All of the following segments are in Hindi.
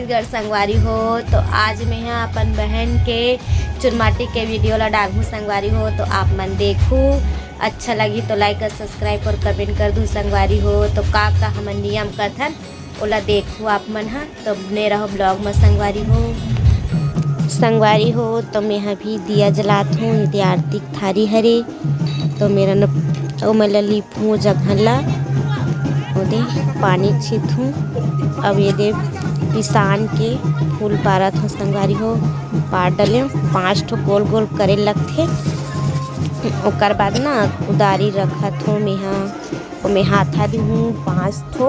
छत्तीसगढ़ संगवारी हो। तो आज मैं यहाँ अपन बहन के चुरमाटी के वीडियो ला डालूँ संगवारी हो। तो आप मन देखूँ, अच्छा लगी तो लाइक और सब्सक्राइब और कमेंट कर दूँ संगवारी हो। तो का हमन नियम करथन ओला देखूँ आप मन हा। तो बने रहो ब्लॉग में संगवारी हो। तो मैं अभी दिया जलात हूँ, यदि आरती थारी हरे। तो मेरा न मैं लिपूँ जगह ला दे पानी छीथूँ। अब ये दे पिसान के फूल पारत हूँ संगवारी हो। पार डले 5 ठो गोल गोल करे लगथे। ओकर बाद ना उदारी रखत हूँ मैं हाथा दी हूँ 5 ठो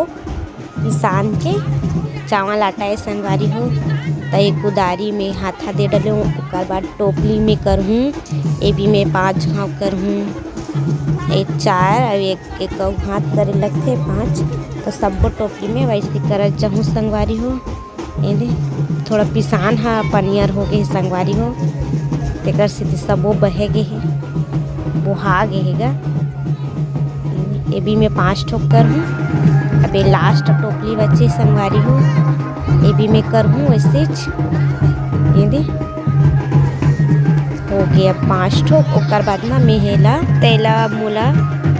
पिसान के चावल आटा संगवारी हो। तो एक उदारी में हाथा दे डले हूँ। ओकर बाद टोपली में करहूँ, ये भी मैं 5 घाव करहूँ, एक 4 और एक हाथ करे लगते 5। तो सबो टोपली में वैसे करत जाऊँ संगवारी हो। ये थोड़ा पिसान हा पनियर हो गए संगवारी हो। तेकर से सबो बहे गे है, बोहा गे हैगा। ये भी मैं 5 ठोक करहूँ। अब ये लास्ट टोपली बच्चे संगवारी हो, ये भी मैं करहूँ वैसे। ये दे हो गया 5 ठोक। ओकर बाद ना मेहेला तेला मोला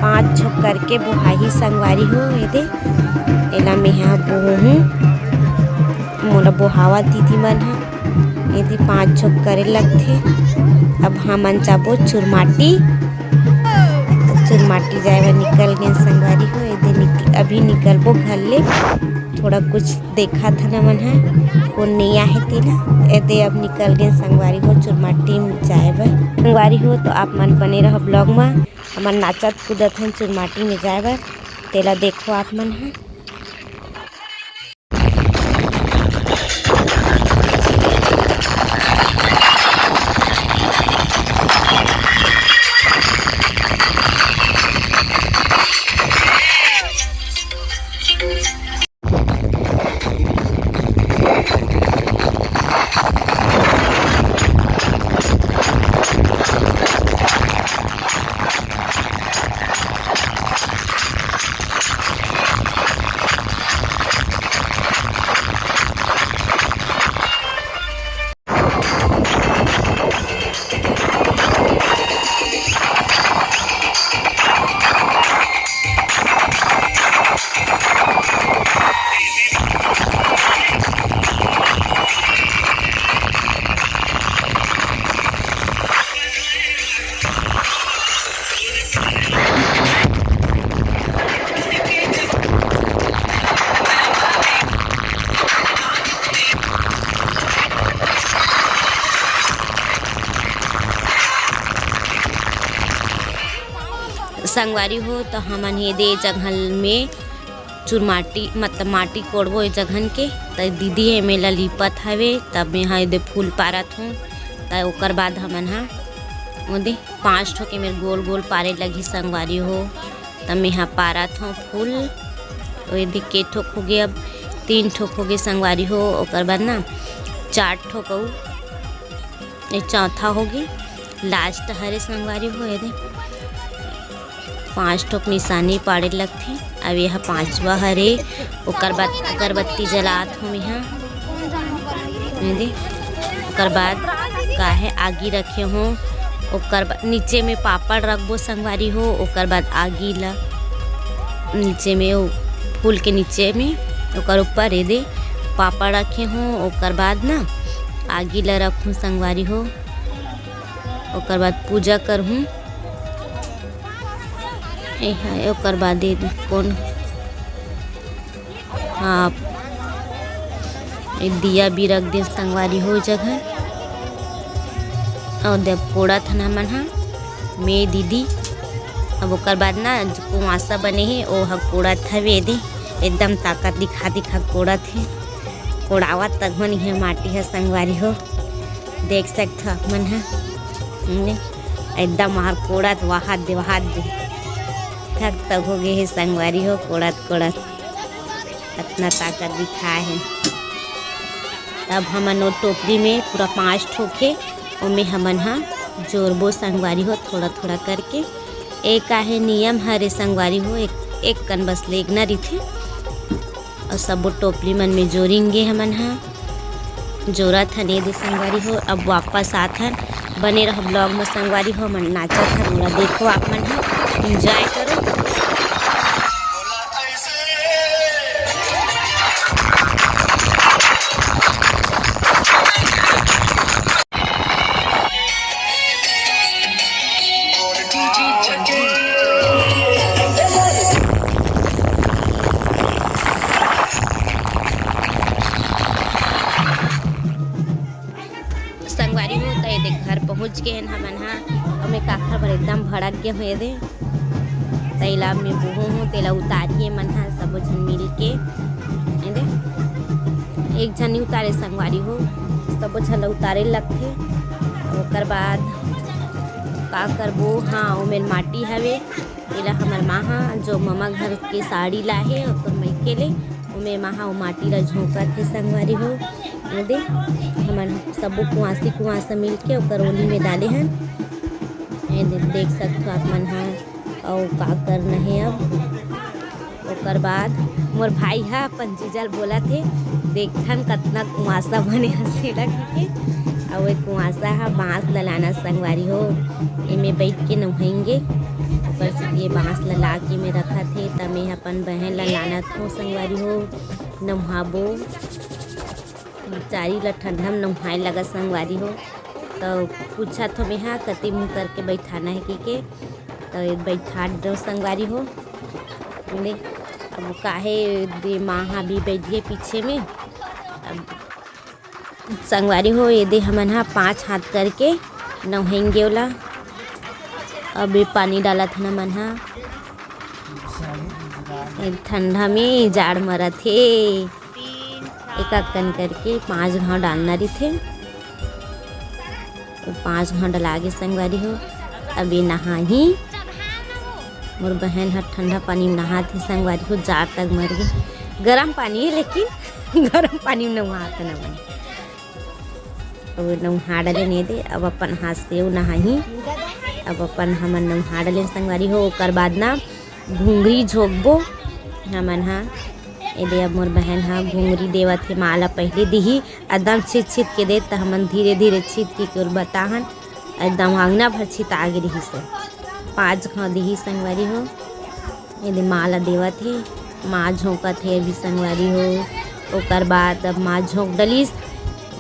5 ठोक करके बोहाही संगवारी हो। ये दे एला मेहा बोहूँ, मोला बोहावा दीदी मन हा। ये दे 5 ठोक करे लगथे। अब हमन जाबो चुरमाटी जाए बर निकल गए संगवारी हो। ये दे अभी निकलबो घर ले। थोड़ा कुछ देखा था ना मन है कौन नहीं आहे तेला। ये दे अब निकल गए संगवारी हो चुरमाटी में जाए बर संगवारी हो। तो आप मन बने रहो ब्लॉग में। हमन नाचत कूदत हन चुरमाटी में जाए बर, तेला देखो आप मन है। संगवारी हो। तो हमन ये दे जगह में चुरमाटी मतलब माटी कोड़बो ये जगहन के। तो दीदी है मेला लिपत हवे, तब मैं हाँ दे फूल पारत हूँ। तो ओकर बाद हमन हाँ वो दे 5 ठो के मेरे गोल गोल पारे लगी संगवारी हो। तब मैं हाँ पारत हूँ फूल। वो दे के ठोक हो गए, अब 3 ठोक हो गए संगवारी हो। ओकर बाद ना 4 ठोक ये चौथा हो गई लास्ट हरे संगवारी हो। ये दे 5 ठोक निशानी पाड़े लगथे। अब यह 5वां हरे। ओकर बाद अगरबत्ती जलात हूँ यहाँ। दे ओकर बाद काहे आगी रखे हूँ। ओकर बाद नीचे में पापड़ रखबो संगवारी हो। ओकर बाद आगी ला नीचे में फूल के नीचे में ओकर ऊपर ये दे पापड़ रखे हूँ। ओकर बाद ना आगी ला रखूँ संगवारी हो। ओकर बाद पूजा करहूँ। ओकर बाद कौन हाँ दिया भी रख दे संगवारी हो जगह। और देव कोड़ा थना मन हा मैं दीदी। अब ओकर बाद ना कुआसा बने है ओ हा कोड़ा थवे दे एकदम ताकत दिखा कोड़ा थे कोड़ावा तक मन है माटी है संगवारी हो। देख सकते हो मन है एकदम हर कोड़ा वहाद दे थक तक हो गए है संगवारी हो। कोड़त इतना ताकत दिखा है। तब हमन वो टोकरी में पूरा 5 ठोके उनमें हमन हाँ जोरबो संगवारी हो थोड़ा थोड़ा करके। एक आहे नियम हरे संगवारी हो, एक कन बस लेगना रही थे और सबो टोपली मन में जोरेंगे हमन हाँ। जोरत हन ये दे संगवारी हो। अब वापस आत हन, बने रहो ब्लॉग में संगवारी हो। मन नाचत हन, मोला देखो आप मन ह एंजॉय करो। संगवारी हो तो ये देख घर पहुँच गए हैं हमन हा। हमें काखर पर एकदम भड़क गए हुए दे तैला में बहू हूँ तेला उतारिए मन हा सब झन मिल के दे। एक झन ही उतारे संगवारी हो, सब झन उतारे लगथे। ओकर बाद का करबो, हाँ ओमें माटी हवे तेला हमर माँ हा जो ममा घर के साड़ी लाहे तो मैके ले ओमें माँ हा माटी ला झोंकत थे संगवारी हो। दे हमन सबो कुआसा मिल के ओकर ओली में डाले हन। देख सकते आप मन हा और का करना है। अब ओकर बाद मोर भाई हा अपन जीजल बोला थे देखथन कतना कुआसा बने हंसी लगी के। और कुआसा हा बाँस लाना संगवारी हो, एमे बैठ के नहाएंगे। ऊपर से ये बाँस ला के में रखा थे तब मैं अपन बहन ला लाना थो संगवारी हो नहाबो। चारी ला ठंडा में नहाए लगा संगवारी हो। तो पूछा तो मैं हाँ कति मुँह करके बैठाना है के तो बैठा दो संगवारी हो। अब काहे दे माँ हाँ भी बैठ गए पीछे में। अब संगवारी हो ये दे हमन हाँ 5 हाथ करके नहाएंगे ओला। अब पानी डाला था ना मन हाँ ठंडा में जाड़ मरा थे। एक कन करके 5 घाव डालना रही थे, 5 घाव डला के संगवारी हो। अभी नहा ही मोर बहन हर ठंडा पानी में नहा थे संगवारी हो, जाड़ तक मर गई। गर्म पानी है लेकिन गर्म पानी में नहाते न बने। अब नहा डाले नहीं दे, अब अपन हाथ से नहा ही अब अपन हमन नहा डाले संगवारी हो। ओकर बाद ना घुंघरी झोंकबो हमन हाँ। ये अब मोर बहन हाँ घुंघरी देवत है माला पहले दीही एकदम छिट छिट के दे तो हमन धीरे धीरे छिट के बताहन एकदम आंगना भर छिट आगे रही से 5 घाव दीही संगवारी हो। ये माला देवत है, माँ झोंकत है अभी संगवारी हो। ओकर बाद अब माँ झोंक डलिस,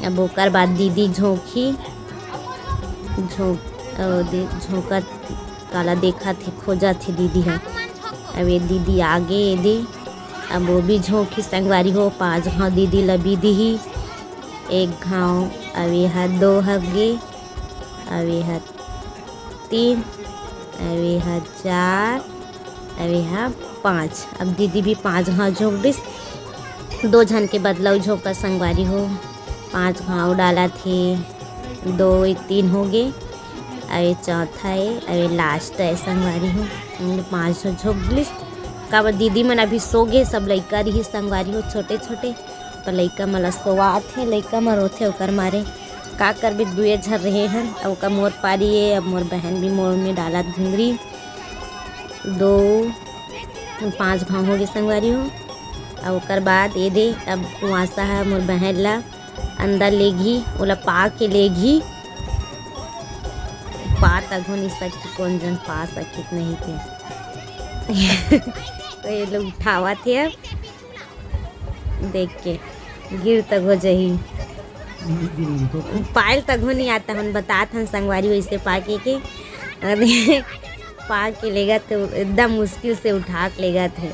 अब ओकर बाद दीदी झोंकी झोंकत काला देखा थे खोजा थे दीदी है। अब ये दीदी आगे ये दे अब वो भी झोंकी संगवारी हो। 5 घाव दीदी लबी दी 1 घाव अब यह 2 हगे अब यह 3 अब यह 4 अब यह 5। अब दीदी भी 5 घाव झोंक दिस। 2 झन के बदलाव झोंका संगवारी हो। 5 घाव डाला थे 2 3 हो गए। अब चौथा है अब लास्ट है संगवारी हो। 5 झोंक दिस काबर दीदी मन अभी सो गए, सब लइका रही संगवारी हो छोटे छोटे पर लइका मन सोवात है, लइका मन रोथे ओकर मारे का करबे। 2 झर रहे हैं और ओकर मोर पारी है। अब मोर बहन भी मोर में डालत घुंघरी 5 घाव हो गए संगवारी हो। और ओकर बाद ये दे अब कुआसा है मोर बहन ला अंदर लेगी ओला पा के लेगी। पा तक हो नहीं सकती कौन जन पा सकित नहीं थे। तो ये लोग उठावा थे, अब देख के गिर तक हो जाही पायल तक हो नहीं आता हम बतात हम संगवारी वैसे पा के पा के लेगा तो एकदम मुश्किल से उठा के लेगा थे।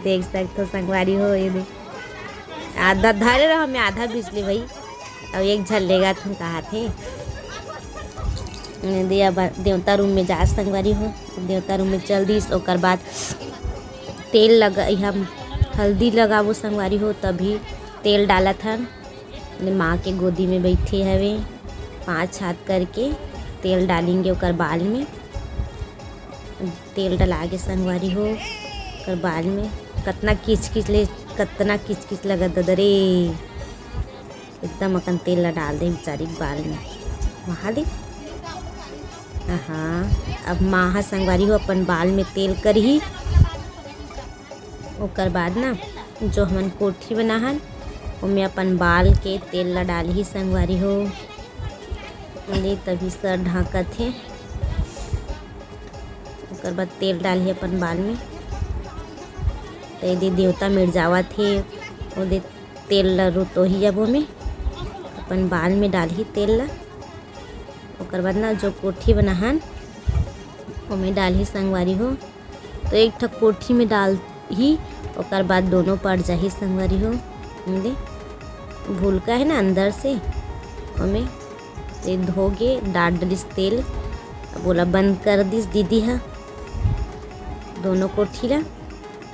देख सकते हो संगवारी हो। ये आधा धरे रहा मैं आधा बिजली भाई और एक झल लेगा तुम कहा थे। दिया देवता रूम में जा संगवारी हो। देवता रूम में चल दी ओकर बाद तेल लगा हम हल्दी लगाबो संगवारी हो। तभी तेल डाला था माँ के गोदी में बैठे हवे 5 हाथ करके तेल डालेंगे ओकर बाल में। तेल डला के संगवारी हो ओकर बाल में कतना किच किच लगा ददरे एकदम अकन तेल ला डाल दे बेचारी बाल में वहाँ दे। हाँ अब माँ संगवारी हो अपन बाल में तेल करही। ओकर बाद ना जो हमन कोठी बनाहन ओमे अपन बाल के तेल ला डालही संगवारी हो। ले तभी सर ढाकत है। ओकर बाद तेल डालही अपन बाल में। तो यदि देवता मिर्जावत है ओदे तेल ला रुतोही अब ओमे अपन बाल में डालही तेल ला। ओकर बाद ना जो कोठी बनाहन ओमे डालही संगवारी हो। तो एक ठक कोठी में डाल ही ओकर बाद दोनों पड़ जाही संगवारी हो। दे भूलका है ना अंदर से ओमे ते धोगे डाल डलिस तेल। बोला बंद कर दिस दीदी हा दोनों कोठी ला।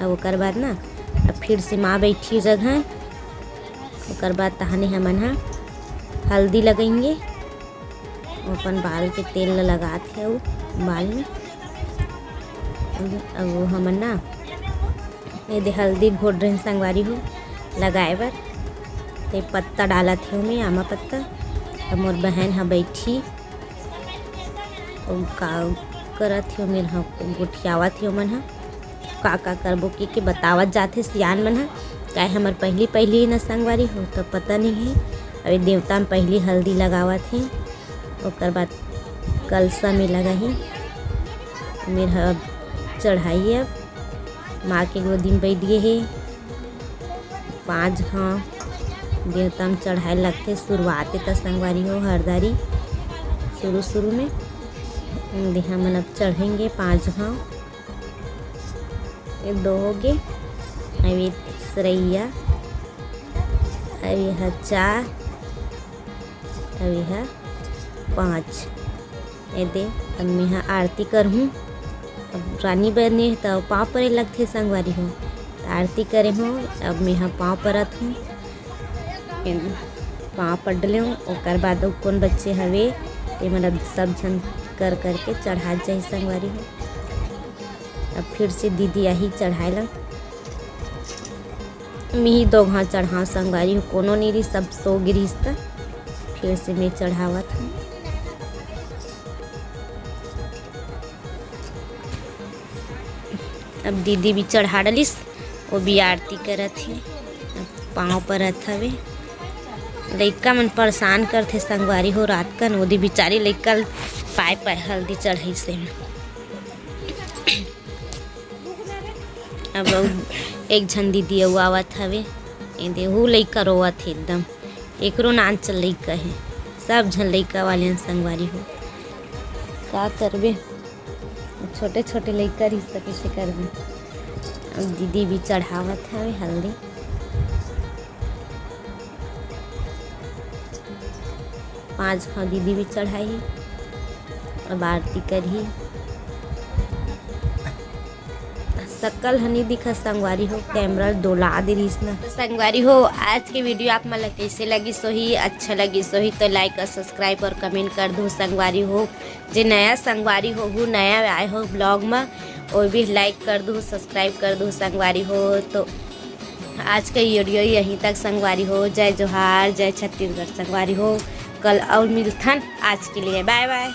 अब ओकर बाद ना अब फिर से माँ बैठी जगह। ओकर बाद तहने हमन हा हल्दी लगाएंगे। अपन बाल के तेल ला लगाते वो बाल में। अब वो हमन ना ये हल्दी घोट रहे संगवारी हो लगाए बर। ते पत्ता डालत है मैं आमा पत्ता। अब मोर बहन हा बैठी और का करत है मेर हा गोठियावत है मन हा का करबो के बतावत जाते सियान मन हा। काय हमर पहली न संगवारी हो तो पता नहीं है। अभी देवता में पहली हल्दी लगावत है। ओकर बाद कलसा में लगाही मेरा चढ़ाई। अब माँ के गोदी में बैठ गए है। 5 हाँ देवता में चढ़ाए लगते शुरुआते तो संगवारी हो हरदारी शुरू में देहा मन अब चढ़ेंगे 5 हाँ। ये 2 हो गए। अभी सरैया अभी है 4 अभी है 5। ये दे अब मैं यहाँ आरती करहूँ। अब रानी बने तो पाँव परे लगते संगवारी हो तो आरती करे हूँ। अब मैं यहाँ पाँव परत हूँ पाँव पड़ डले हूँ। ओकर बाद कौन बच्चे हवे ये मतलब सब झन कर करके चढ़ा जाए संगवारी हो। अब फिर से दीदी यही चढ़ाए ला मी 2 घाट चढ़ा संगवारी हो। कोनो नहीं रही सब सो गिरीस त फिर से मैं चढ़ावत हूँ। अब दीदी भी चढ़ा डलिस वो भी आरती करत है। पाँव परत हवे। लइका मन परेशान करथे संगवारी हो रात कन ओदी बिचारी लइका पाए हल्दी चढ़ाई से। अब एक झन दीदी अउ आवत हवे एदे हु लइका रोवत हे एकदम। एकरो नान चल लइका है सब झन लइका वाले संगवारी हो का करबे। छोटे छोटे लइका रिश्ता कैसे करबे। अब दीदी भी चढ़ावत हवे हल्दी। पाँच हाँ दीदी भी चढ़ाई। अब आरती करही। सकल हनी दिखा संगवारी हो कैमरा डोला दे रही ना संगवारी हो। आज की वीडियो आप मन कैसे लगी सोही अच्छा लगी सोही तो लाइक और सब्सक्राइब और कमेंट कर दो संगवारी हो। जो नया संगवारी हो वो नया आए हो ब्लॉग में वो भी लाइक कर दो सब्सक्राइब कर दो संगवारी हो। तो आज का वीडियो यहीं तक संगवारी हो। जय जोहार जय छत्तीसगढ़ संगवारी हो। कल और मिलथन आज के लिए बाय बाय।